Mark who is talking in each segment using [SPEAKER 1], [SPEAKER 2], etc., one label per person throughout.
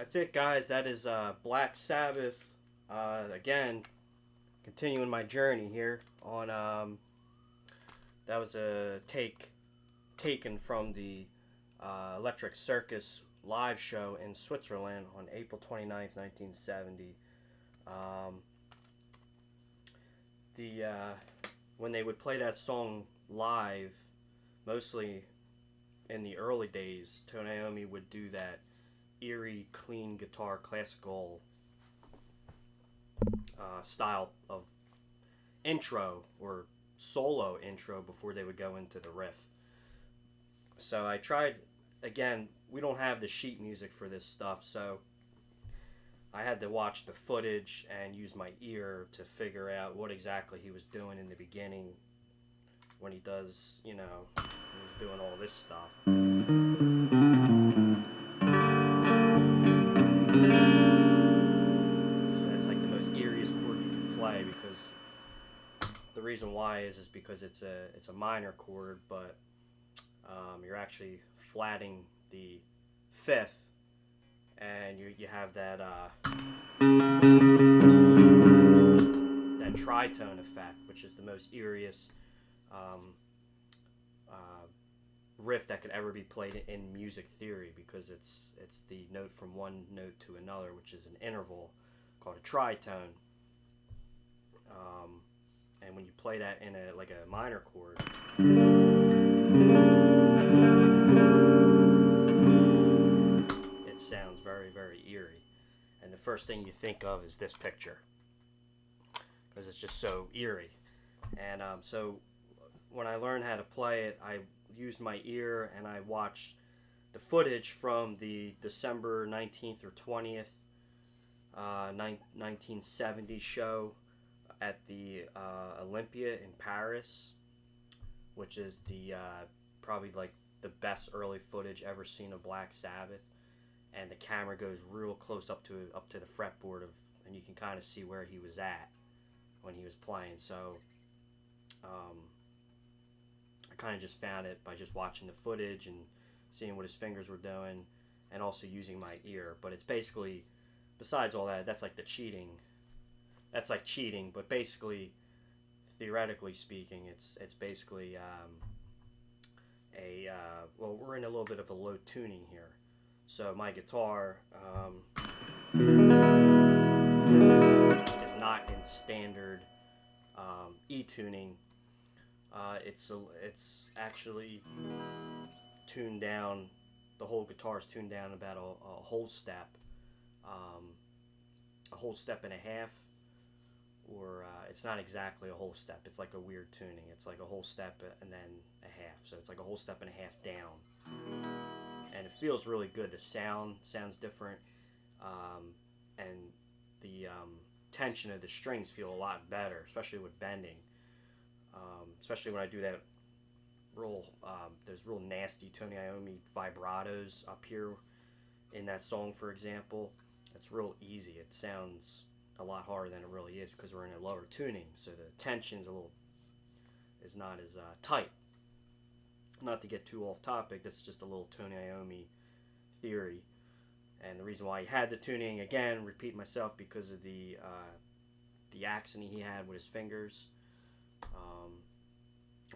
[SPEAKER 1] That's it, guys. That is Black Sabbath. Again, continuing my journey here on. That was a taken from the Electric Circus live show in Switzerland on April 29th, 1970. When they would play that song live, mostly in the early days, Tony Iommi would do that eerie, clean guitar, classical style of intro or solo intro before they would go into the riff. So I tried, again, we don't have the sheet music for this stuff, so I had to watch the footage and use my ear to figure out what exactly he was doing in the beginning when he does, you know, he was doing all this stuff. So that's like the most eeriest chord you can play, because the reason why is because it's a minor chord, but you're actually flatting the fifth, and you have that that tritone effect, which is the most eeriest riff that could ever be played in music theory, because it's the note from one note to another, which is an interval called a tritone. And when you play that in a minor chord, it sounds very, very eerie. And the first thing you think of is this picture, because it's just so eerie. And so when I learned how to play it, I used my ear and I watched the footage from the December 19th or 20th 1970 show at the Olympia in Paris, which is the probably like the best early footage ever seen of Black Sabbath. And the camera goes real close up to the fretboard and you can kind of see where he was at when he was playing. So I kind of just found it by just watching the footage and seeing what his fingers were doing, and also using my ear. But it's basically, besides all that, that's like the cheating. That's like cheating, but basically, theoretically speaking, it's basically well, we're in a little bit of a low tuning here. So my guitar is not in standard E tuning. It's actually tuned down. The whole guitar is tuned down about a whole step and a half, or it's not exactly a whole step. It's like a weird tuning. It's like a whole step and then a half. So it's like a whole step and a half down, and it feels really good. The sounds different, and the tension of the strings feel a lot better, especially with bending. Especially when I do that those real nasty Tony Iommi vibratos up here in that song, for example. It's real easy. It sounds a lot harder than it really is because we're in a lower tuning, so the tension's is not as tight. Not to get too off topic, that's just a little Tony Iommi theory. And the reason why he had the tuning, again, repeat myself, because of the accent he had with his fingers.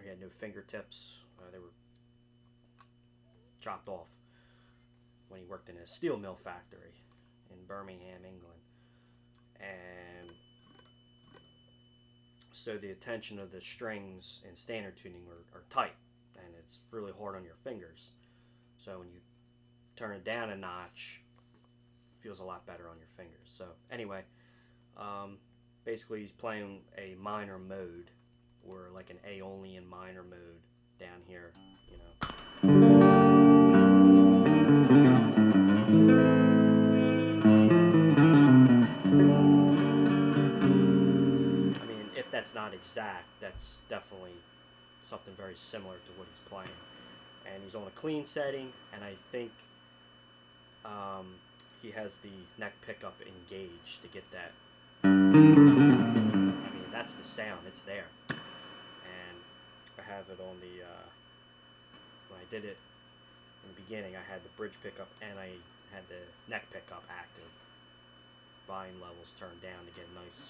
[SPEAKER 1] He had no fingertips. They were chopped off when he worked in a steel mill factory in Birmingham, England. And so the tension of the strings in standard tuning are tight, and it's really hard on your fingers. So when you turn it down a notch, it feels a lot better on your fingers. So anyway, basically he's playing a minor mode, or like an Aeolian minor mode down here, you know. I mean, if that's not exact, that's definitely something very similar to what he's playing. And he's on a clean setting, and I think he has the neck pickup engaged to get that. I mean, that's the sound, it's there. I have it on the when I did it in the beginning, I had the bridge pickup and I had the neck pickup active. Volume levels turned down to get nice.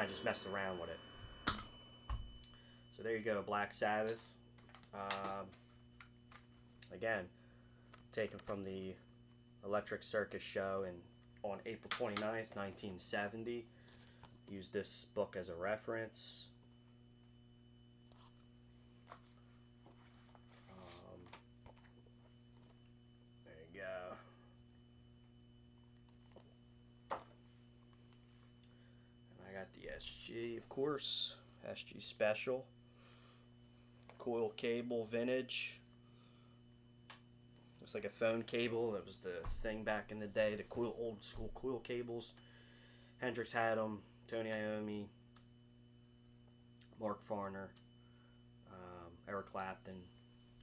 [SPEAKER 1] Just messed around with it. So there you go, Black Sabbath. Again, taken from the Electric Circus show on April 29th, 1970. Used this book as a reference. There you go. The SG, of course, SG Special, coil cable, vintage. Looks like a phone cable. That was the thing back in the day, the old school coil cables. Hendrix had them, Tony Iommi, Mark Farner, Eric Clapton,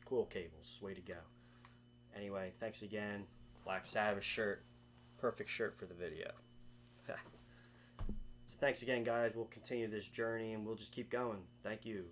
[SPEAKER 1] coil cables, way to go. Anyway, thanks again. Black Sabbath shirt, perfect shirt for the video. Thanks again, guys. We'll continue this journey and we'll just keep going. Thank you.